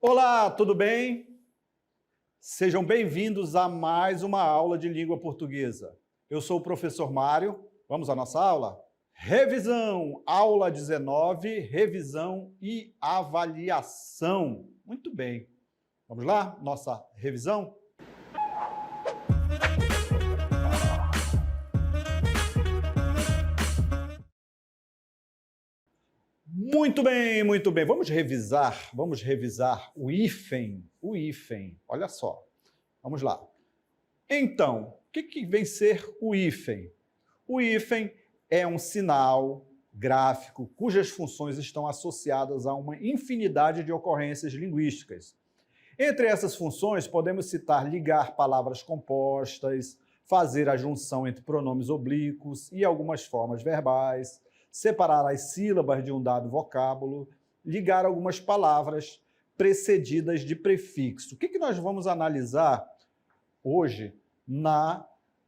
Olá, tudo bem? Sejam bem-vindos a mais uma aula de língua portuguesa. Eu sou o professor Mário. Vamos à nossa aula? Revisão, aula 19, revisão e avaliação. Muito bem. Vamos lá? Nossa revisão? Muito bem, muito bem. Vamos revisar o hífen. O hífen, olha só. Vamos lá. Então, o que vem ser o hífen? O hífen é um sinal gráfico cujas funções estão associadas a uma infinidade de ocorrências linguísticas. Entre essas funções, podemos citar ligar palavras compostas, fazer a junção entre pronomes oblíquos e algumas formas verbais, separar as sílabas de um dado vocábulo, ligar algumas palavras precedidas de prefixo. O que nós vamos analisar hoje na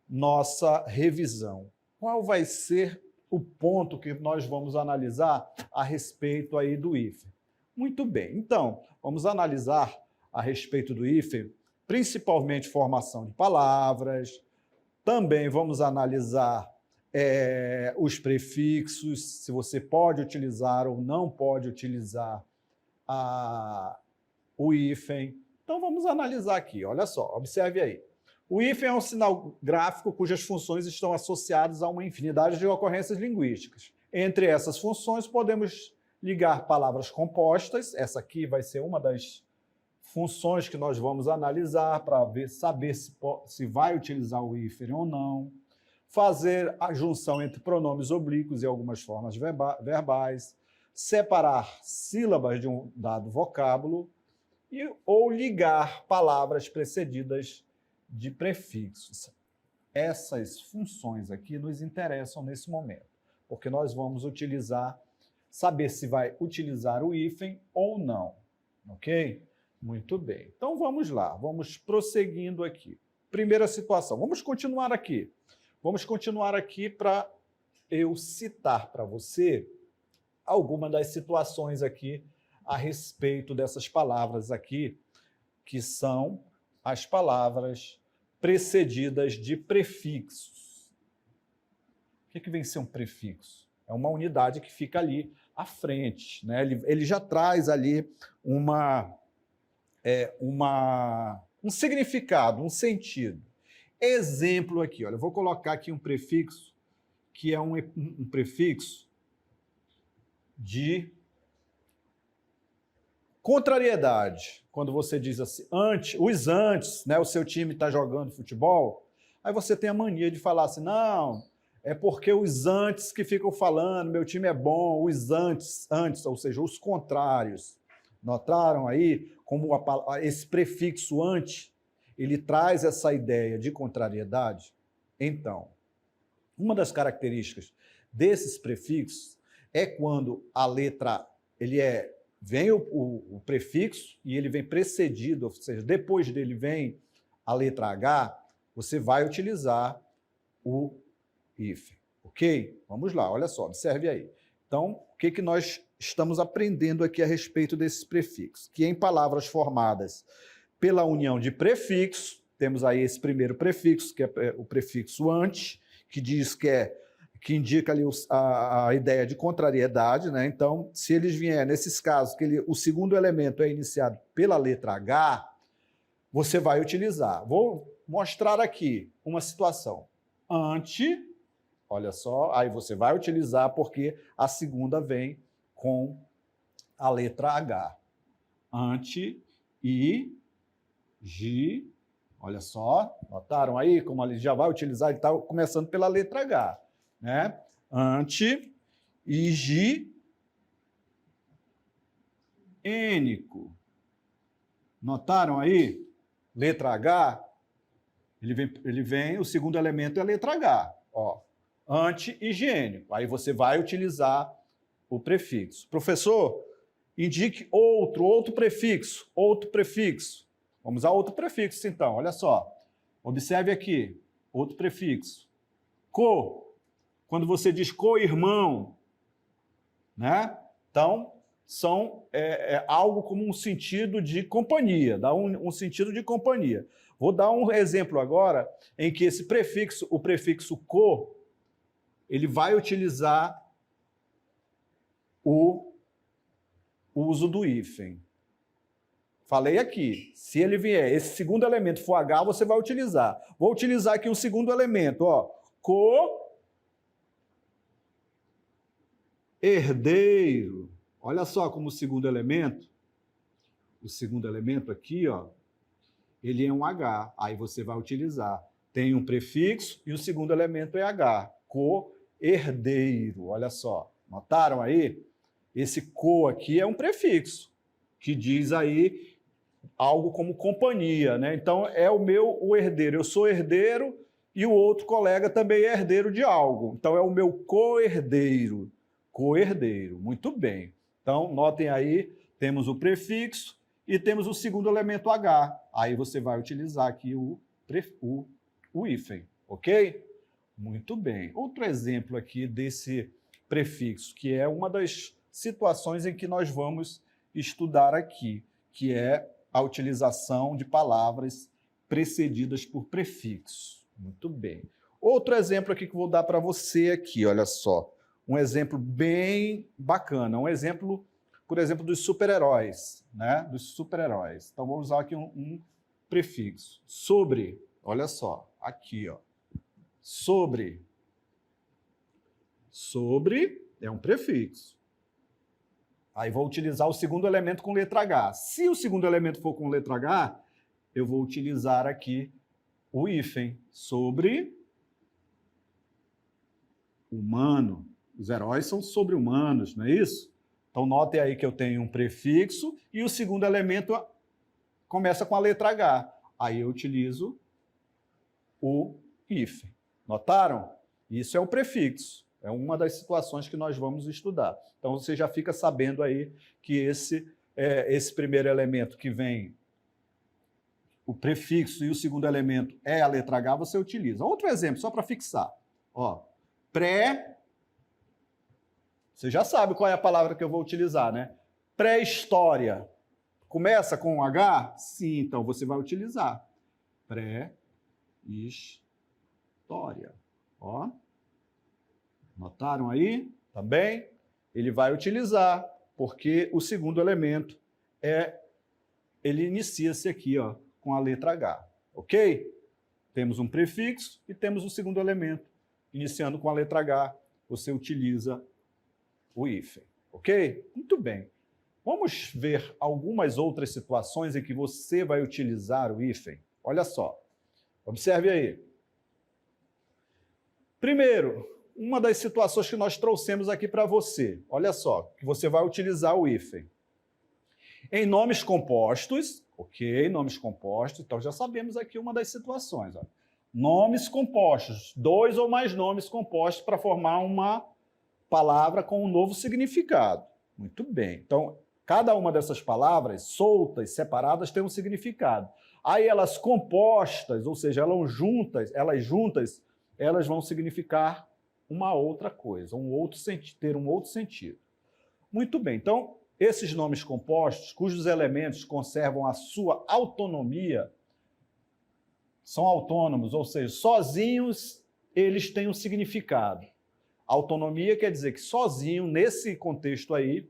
nossa revisão? Qual vai ser o ponto que nós vamos analisar a respeito aí do hífen? Muito bem, então, vamos analisar a respeito do hífen, principalmente formação de palavras, também vamos analisar os prefixos, se você pode utilizar ou não pode utilizar o hífen. Então vamos analisar aqui, olha só, observe aí. O hífen é um sinal gráfico cujas funções estão associadas a uma infinidade de ocorrências linguísticas. Entre essas funções podemos ligar palavras compostas, essa aqui vai ser uma das funções que nós vamos analisar para saber se vai utilizar o hífen ou não. Fazer a junção entre pronomes oblíquos e algumas formas verbais, separar sílabas de um dado vocábulo ou ligar palavras precedidas de prefixos. Essas funções aqui nos interessam nesse momento, porque nós vamos saber se vai utilizar o hífen ou não, ok? Muito bem. Então vamos lá, vamos prosseguindo aqui. Primeira situação, vamos continuar aqui. Vamos continuar aqui para eu citar para você algumas das situações aqui a respeito dessas palavras aqui, que são as palavras precedidas de prefixos. O que vem ser um prefixo? É uma unidade que fica ali à frente, né? Ele já traz ali um significado, um sentido. Exemplo aqui, olha, eu vou colocar aqui um prefixo, que é um prefixo de contrariedade. Quando você diz assim, antes, né, o seu time está jogando futebol, aí você tem a mania de falar assim, não, é porque os antes que ficam falando, meu time é bom, os antes, ou seja, os contrários. Notaram aí como esse prefixo ante, ele traz essa ideia de contrariedade? Então, uma das características desses prefixos é quando a letra, vem o prefixo e ele vem precedido, ou seja, depois dele vem a letra H, você vai utilizar o hífen, ok? Vamos lá, olha só, observe aí. Então, o que nós estamos aprendendo aqui a respeito desses prefixos? Que em palavras formadas pela união de prefixos, temos aí esse primeiro prefixo, que é o prefixo ante, que diz que indica ali a ideia de contrariedade, né? Então, se eles vierem, nesses casos, que o segundo elemento é iniciado pela letra H, você vai utilizar. Vou mostrar aqui uma situação. Ante, olha só, aí você vai utilizar porque a segunda vem com a letra H. Ante e Gi, olha só, notaram aí como ele já vai utilizar, ele está começando pela letra H, né? Ante, higiênico. Notaram aí? Letra H, ele vem, o segundo elemento é a letra H, ó. Anti-higiênico. Aí você vai utilizar o prefixo. Professor, indique outro prefixo, Vamos a outro prefixo, então, olha só. Observe aqui, outro prefixo. Co. quando você diz co-irmão, né? Então, são algo como um sentido de companhia, dá um sentido de companhia. Vou dar um exemplo agora em que esse prefixo, o prefixo co, ele vai utilizar o uso do hífen. Falei aqui, se ele vier, esse segundo elemento for H, você vai utilizar. Vou utilizar aqui um segundo elemento, ó, co-herdeiro. Olha só como o segundo elemento aqui, ó, ele é um H, aí você vai utilizar. Tem um prefixo e o segundo elemento é H, co-herdeiro, olha só. Notaram aí? Esse co aqui é um prefixo, que diz aí algo como companhia, né? Então, é o herdeiro. Eu sou herdeiro e o outro colega também é herdeiro de algo. Então, é o meu co-herdeiro. Co-herdeiro. Muito bem. Então, notem aí, temos o prefixo e temos o segundo elemento H. Aí você vai utilizar aqui o hífen, ok? Muito bem. Outro exemplo aqui desse prefixo, que é uma das situações em que nós vamos estudar aqui, que é a utilização de palavras precedidas por prefixo. Muito bem. Outro exemplo aqui que eu vou dar para você aqui, olha só. Um exemplo bem bacana, um exemplo, por exemplo, dos super-heróis, né? Dos super-heróis. Então, vou usar aqui um prefixo. Sobre, olha só, aqui, ó. Sobre. Sobre é um prefixo. Aí vou utilizar o segundo elemento com letra H. Se o segundo elemento for com letra H, eu vou utilizar aqui o hífen. Sobre humano. Os heróis são sobre-humanos, não é isso? Então, notem aí que eu tenho um prefixo e o segundo elemento começa com a letra H. Aí eu utilizo o hífen. Notaram? Isso é o prefixo. É uma das situações que nós vamos estudar. Então, você já fica sabendo aí que esse primeiro elemento que vem, o prefixo e o segundo elemento é a letra H, você utiliza. Outro exemplo, só para fixar. Ó, você já sabe qual é a palavra que eu vou utilizar, né? Pré-história. Começa com H? Sim, então você vai utilizar. Pré-história. Ó. Notaram aí? Também? Ele vai utilizar, porque o segundo elemento ele inicia-se aqui, ó, com a letra H. Ok? Temos um prefixo e temos o segundo elemento. Iniciando com a letra H, você utiliza o hífen. Ok? Muito bem. Vamos ver algumas outras situações em que você vai utilizar o hífen. Olha só. Observe aí. Primeiro, uma das situações que nós trouxemos aqui para você. Olha só, que você vai utilizar o hífen. Em nomes compostos, ok, nomes compostos, então já sabemos aqui uma das situações. Ó. Nomes compostos, 2 ou mais nomes compostos para formar uma palavra com um novo significado. Muito bem. Então, cada uma dessas palavras, soltas, separadas, tem um significado. Aí elas compostas, ou seja, elas juntas, elas vão significar uma outra coisa, ter um outro sentido. Muito bem, então, esses nomes compostos, cujos elementos conservam a sua autonomia, são autônomos, ou seja, sozinhos eles têm um significado. Autonomia quer dizer que sozinho, nesse contexto aí,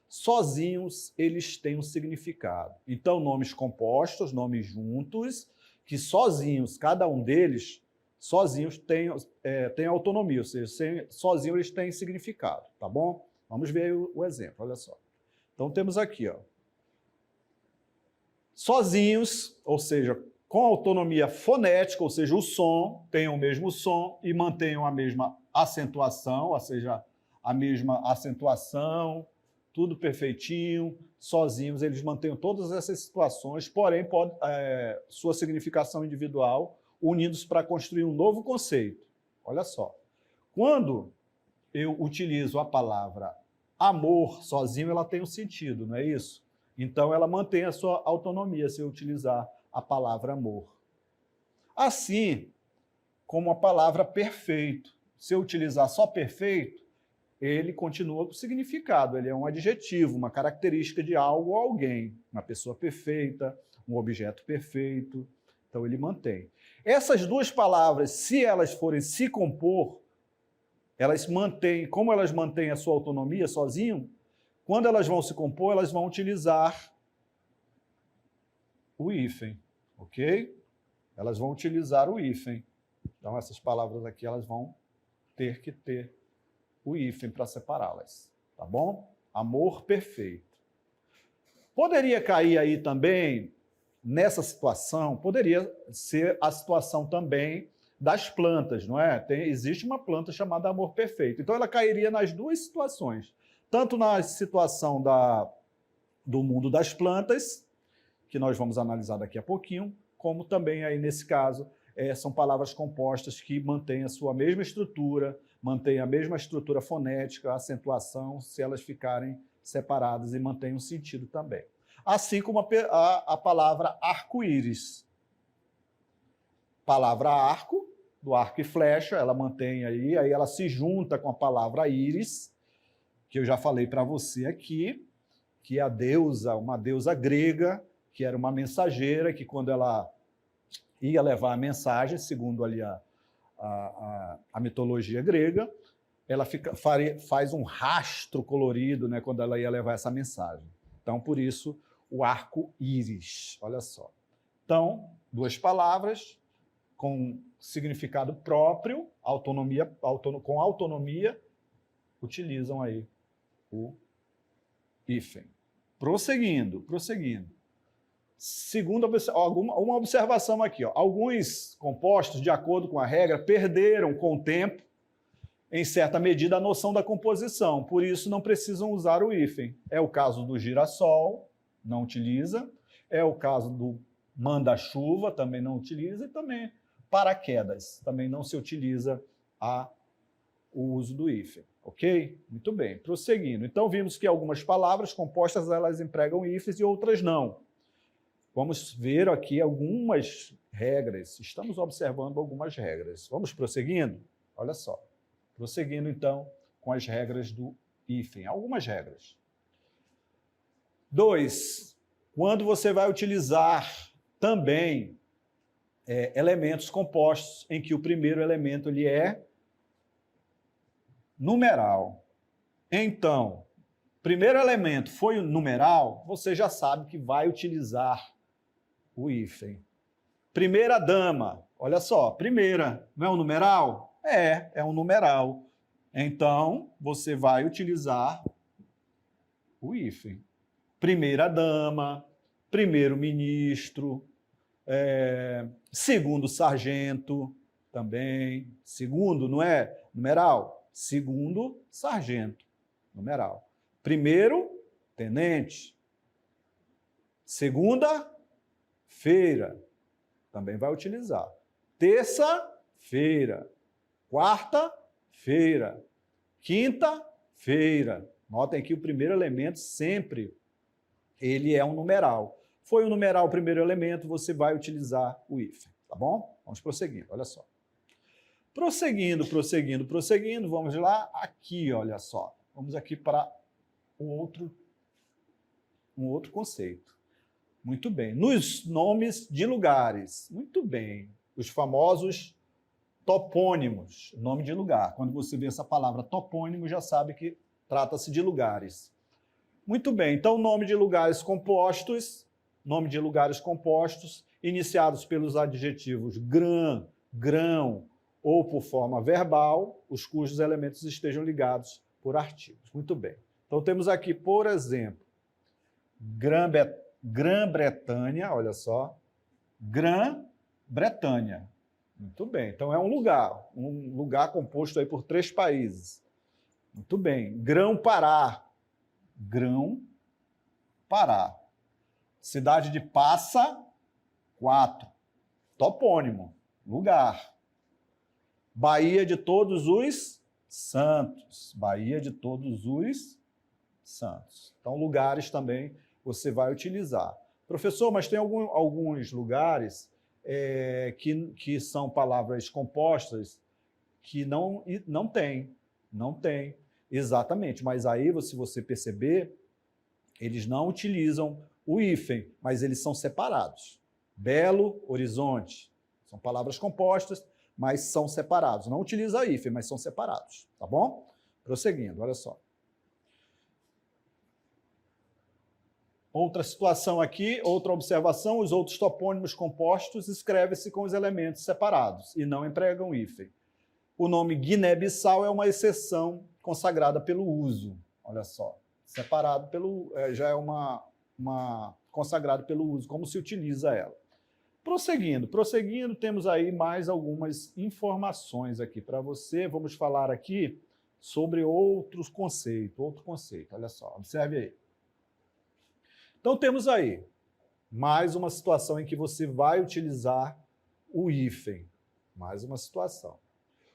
sozinhos eles têm um significado. Então, nomes compostos, nomes juntos, que sozinhos, cada um deles, sozinhos têm autonomia, ou seja, sozinhos eles têm significado, tá bom? Vamos ver o exemplo, olha só. Então, temos aqui, ó. Sozinhos, ou seja, com autonomia fonética, ou seja, o som, tenham o mesmo som e mantenham a mesma acentuação, ou seja, a mesma acentuação, tudo perfeitinho, sozinhos, eles mantêm todas essas situações, porém, sua significação individual, unidos para construir um novo conceito. Olha só, quando eu utilizo a palavra amor sozinho, ela tem um sentido, não é isso? Então, ela mantém a sua autonomia se eu utilizar a palavra amor. Assim, como a palavra perfeito. Se eu utilizar só perfeito, ele continua com significado, ele é um adjetivo, uma característica de algo ou alguém, uma pessoa perfeita, um objeto perfeito, então ele mantém. Essas duas palavras, se elas forem se compor, elas mantêm, como elas mantêm a sua autonomia sozinho, quando elas vão se compor, elas vão utilizar o hífen, ok? Elas vão utilizar o hífen. Então, essas palavras aqui, elas vão ter que ter o hífen para separá-las, tá bom? Amor perfeito. Poderia cair aí também, nessa situação, poderia ser a situação também das plantas, não é? Existe uma planta chamada amor perfeito. Então, ela cairia nas duas situações. Tanto na situação do mundo das plantas, que nós vamos analisar daqui a pouquinho, como também aí nesse caso, são palavras compostas que mantêm a sua mesma estrutura, mantêm a mesma estrutura fonética, a acentuação, se elas ficarem separadas e mantêm um sentido também. Assim como a palavra arco-íris. Palavra arco, do arco e flecha, ela mantém aí ela se junta com a palavra íris, que eu já falei para você aqui, que é a deusa, uma deusa grega, que era uma mensageira, que quando ela ia levar a mensagem, segundo ali a mitologia grega, ela faz um rastro colorido, né, quando ela ia levar essa mensagem. Então, por isso, o arco-íris, olha só. Então, duas palavras com significado próprio, com autonomia, utilizam aí o hífen. Prosseguindo. Segundo uma observação aqui, ó, alguns compostos, de acordo com a regra, perderam com o tempo, em certa medida, a noção da composição, por isso não precisam usar o hífen. É o caso do girassol, não utiliza, é o caso do manda-chuva, também não utiliza, e também paraquedas, também não se utiliza o uso do hífen, ok? Muito bem, prosseguindo. Então, vimos que algumas palavras compostas, elas empregam hífens e outras não. Vamos ver aqui algumas regras. Estamos observando algumas regras. Vamos prosseguindo? Olha só. Prosseguindo, então, com as regras do hífen. Algumas regras. 2. Quando você vai utilizar também elementos compostos em que o primeiro elemento ele é numeral. Então, primeiro elemento foi o numeral, você já sabe que vai utilizar o hífen. Primeira dama, olha só, primeira, não é um numeral? É um numeral. Então, você vai utilizar o hífen. Primeira dama, primeiro-ministro, segundo sargento, também. Segundo, não é numeral? Segundo sargento, numeral. Primeiro, tenente. Segunda-feira, também vai utilizar. Terça-feira. Quarta-feira. Quinta-feira. Notem que o primeiro elemento sempre ele é um numeral. Foi um numeral o primeiro elemento, você vai utilizar o hífen, tá bom? Vamos prosseguindo, olha só. Prosseguindo, vamos lá. Aqui, olha só. Vamos aqui para um outro conceito. Muito bem. Nos nomes de lugares. Muito bem. Os famosos topônimos, nome de lugar. Quando você vê essa palavra topônimo, já sabe que trata-se de lugares. Muito bem. Então, nome de lugares compostos, iniciados pelos adjetivos grão ou por forma verbal, os cujos elementos estejam ligados por artigos. Muito bem. Então, temos aqui, por exemplo, Grã-Bretanha, olha só, Grã-Bretanha. Muito bem. Então, é um lugar composto aí por 3 países. Muito bem. Grão-Pará. Grão-Pará. Cidade de Passa, 4. Topônimo, lugar. Baía de Todos os Santos. Baía de Todos os Santos. Então, lugares também você vai utilizar. Professor, mas tem alguns lugares que são palavras compostas que não tem. Exatamente. Mas aí, se você perceber, eles não utilizam o hífen, mas eles são separados. Belo, horizonte. São palavras compostas, mas são separados. Não utiliza hífen, mas são separados. Tá bom? Prosseguindo, olha só. Outra situação aqui, outra observação, os outros topônimos compostos escrevem-se com os elementos separados e não empregam hífen. O nome Guiné-Bissau é uma exceção consagrada pelo uso. Olha só, separado pelo... já é uma consagrado pelo uso, como se utiliza ela. Prosseguindo, temos aí mais algumas informações aqui para você. Vamos falar aqui sobre outro conceito, olha só, observe aí. Então, temos aí mais uma situação em que você vai utilizar o hífen. Mais uma situação.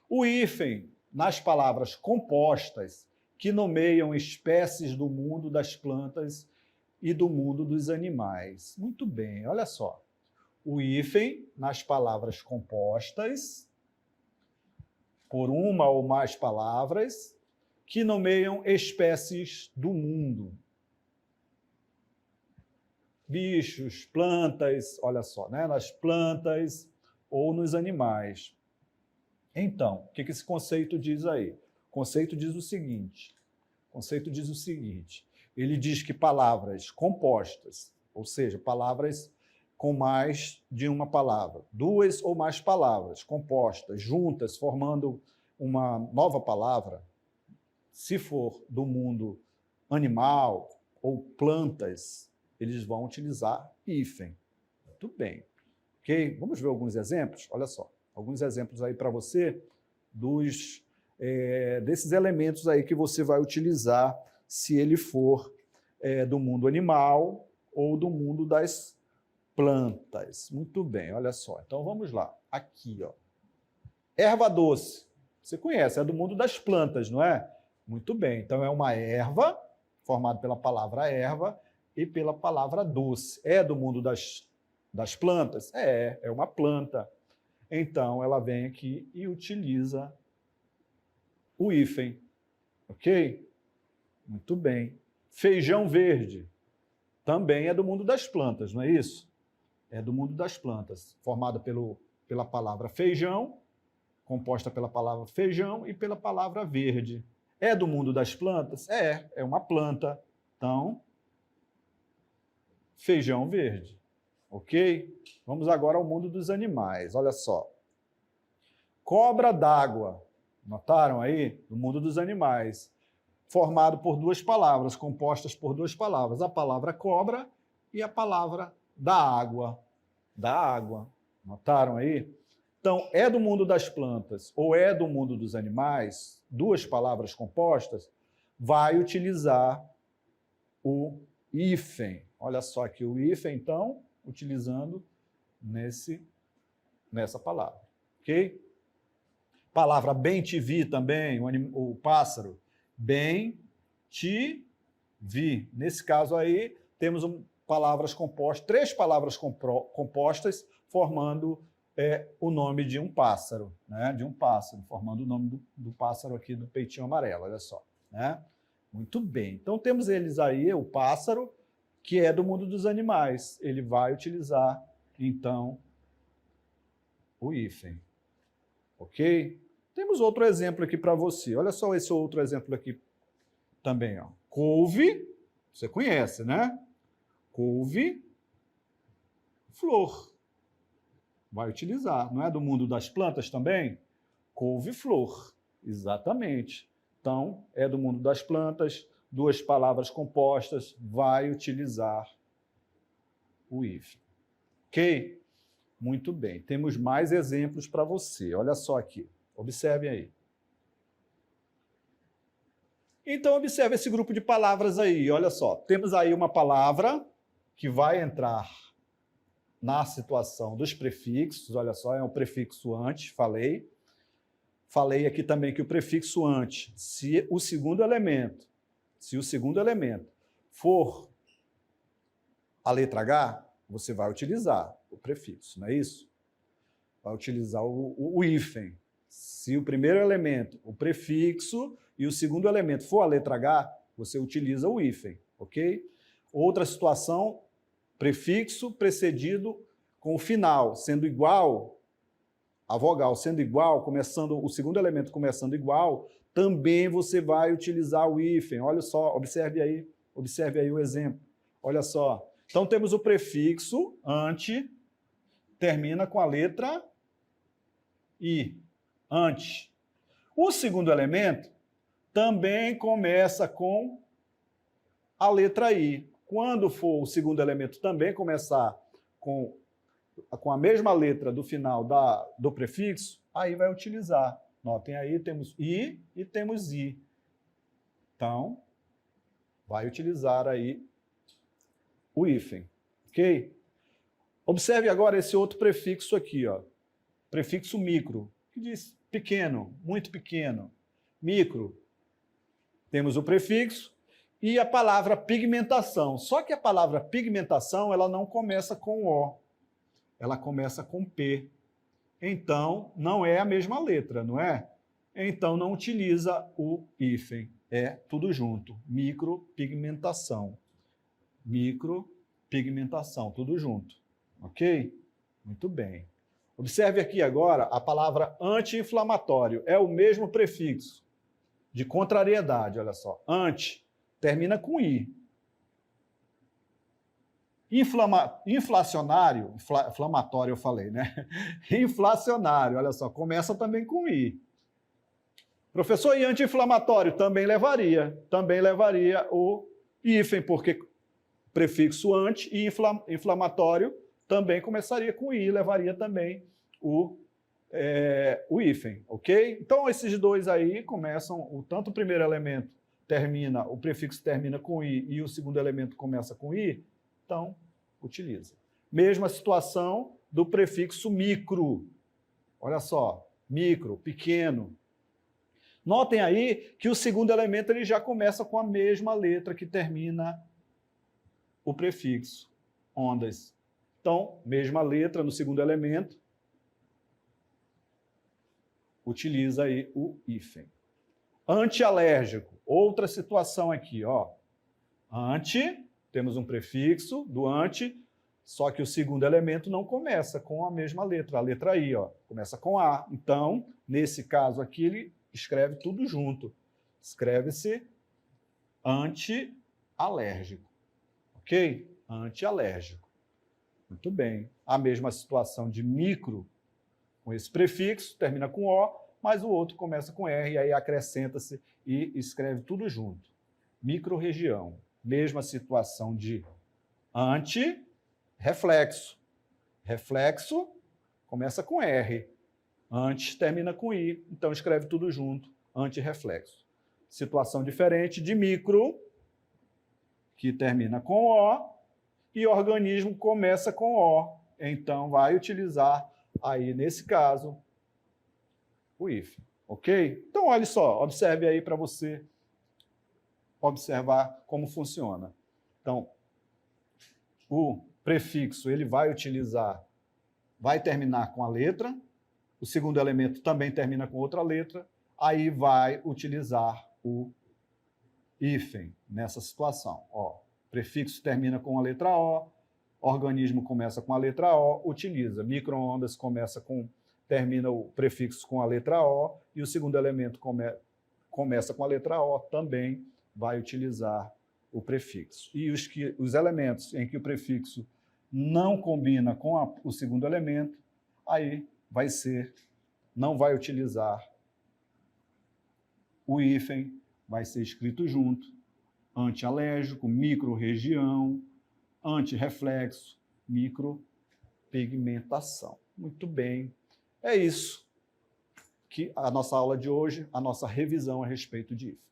O hífen, nas palavras compostas, que nomeiam espécies do mundo das plantas e do mundo dos animais. Muito bem, olha só. O hífen, nas palavras compostas, por uma ou mais palavras, que nomeiam espécies do mundo. Bichos, plantas, olha só, né? Nas plantas ou nos animais. Então, o que esse conceito diz aí? O conceito diz o seguinte, ele diz que palavras compostas, ou seja, palavras com mais de uma palavra, duas ou mais palavras compostas, juntas, formando uma nova palavra, se for do mundo animal ou plantas, eles vão utilizar hífen. Muito bem. Ok? Vamos ver alguns exemplos? Olha só, alguns exemplos aí para você desses elementos aí que você vai utilizar se ele for do mundo animal ou do mundo das plantas. Muito bem, olha só. Então vamos lá. Aqui, ó. Erva doce. Você conhece, é do mundo das plantas, não é? Muito bem. Então é uma erva, formada pela palavra erva e pela palavra doce. É do mundo das plantas? É uma planta. Então ela vem aqui e utiliza o hífen. Ok? Muito bem. Feijão verde. Também é do mundo das plantas, não é isso? É do mundo das plantas, formada pela palavra feijão, composta pela palavra feijão e pela palavra verde. É do mundo das plantas? É uma planta. Então, feijão verde. Ok? Vamos agora ao mundo dos animais. Olha só. Cobra d'água. Notaram aí? Do mundo dos animais. Formado por duas palavras, compostas por duas palavras. A palavra cobra e a palavra da água. Da água. Notaram aí? Então, é do mundo das plantas ou é do mundo dos animais, duas palavras compostas, vai utilizar o hífen. Olha só aqui o hífen, então, utilizando nessa palavra. Ok? Palavra bem-te-vi também, o pássaro. Bem-te-vi. Nesse caso aí, temos palavras compostas, três palavras compostas, formando o nome de um pássaro, né? De um pássaro, formando o nome do pássaro aqui do peitinho amarelo, olha só. Né? Muito bem. Então, temos eles aí, o pássaro, que é do mundo dos animais. Ele vai utilizar, então, o hífen. Ok? Temos outro exemplo aqui para você. Olha só esse outro exemplo aqui também. Ó. Couve, você conhece, né? Couve, flor. Vai utilizar. Não é do mundo das plantas também? Couve-flor. Exatamente. Então, é do mundo das plantas, duas palavras compostas, vai utilizar o hífen. Ok? Muito bem. Temos mais exemplos para você. Olha só aqui. Observe aí. Então, observe esse grupo de palavras aí. Olha só. Temos aí uma palavra que vai entrar na situação dos prefixos. Olha só, é o prefixo ante, falei. Falei aqui também que o prefixo ante, se o segundo elemento for a letra H, você vai utilizar o prefixo, não é isso? Vai utilizar o hífen. Se o primeiro elemento, o prefixo, e o segundo elemento for a letra H, você utiliza o hífen, ok? Outra situação, prefixo precedido com o final, sendo igual, a vogal sendo igual, começando, o segundo elemento começando igual, também você vai utilizar o hífen. Olha só, observe aí o exemplo. Olha só. Então temos o prefixo ante, termina com a letra I, ante. O segundo elemento também começa com a letra I. Quando for o segundo elemento também começar com a mesma letra do final do prefixo, aí vai utilizar. Notem aí, temos I e temos I. Então, vai utilizar aí o hífen, ok? Observe agora esse outro prefixo aqui, ó. Prefixo micro, que diz pequeno, muito pequeno. Micro. Temos o prefixo e a palavra pigmentação. Só que a palavra pigmentação, ela não começa com O, ela começa com P. Então, não é a mesma letra, não é? Então, não utiliza o hífen. É tudo junto. Micropigmentação. Micropigmentação, tudo junto. Ok? Muito bem. Observe aqui agora a palavra anti-inflamatório. É o mesmo prefixo de contrariedade, olha só. Anti, termina com I. Inflacionário, inflamatório eu falei, né? Inflacionário, olha só, começa também com I. Professor, e anti-inflamatório? Também levaria o hífen, porque prefixo anti e inflamatório também começaria com I, levaria também o hífen, ok? Então, esses dois aí começam, tanto o primeiro elemento o prefixo termina com I e o segundo elemento começa com I, então, utiliza. Mesma situação do prefixo micro. Olha só, micro, pequeno. Notem aí que o segundo elemento ele já começa com a mesma letra que termina o prefixo, ondas. Então, mesma letra no segundo elemento, utiliza aí o hífen. Antialérgico, outra situação aqui, ó. Anti, temos um prefixo do anti, só que o segundo elemento não começa com a mesma letra, a letra I, ó, começa com A. Então, nesse caso aqui, ele escreve tudo junto. Escreve-se antialérgico, ok? Antialérgico. Muito bem. A mesma situação de micro, com esse prefixo, termina com O, mas o outro começa com R, e aí acrescenta-se e escreve tudo junto. Microrregião. Mesma situação de anti-reflexo. Reflexo começa com R. Antes termina com I, então escreve tudo junto, antirreflexo. Situação diferente de micro, que termina com O, e organismo começa com O. Então, vai utilizar aí, nesse caso, o hífen, ok? Então, olha só, observe aí para você observar como funciona. Então, o prefixo, ele vai terminar com a letra, o segundo elemento também termina com outra letra, aí vai utilizar o hífen nessa situação. Ó, prefixo termina com a letra O, organismo começa com a letra O, utiliza. Micro-ondas termina o prefixo com a letra O, e o segundo elemento começa com a letra O, também vai utilizar o prefixo. E os elementos em que o prefixo não combina com o segundo elemento, aí não vai utilizar o hífen, vai ser escrito junto, antialérgico, microrregião, antirreflexo, micropigmentação. Muito bem. É isso que a nossa aula de hoje, a nossa revisão a respeito de hífen.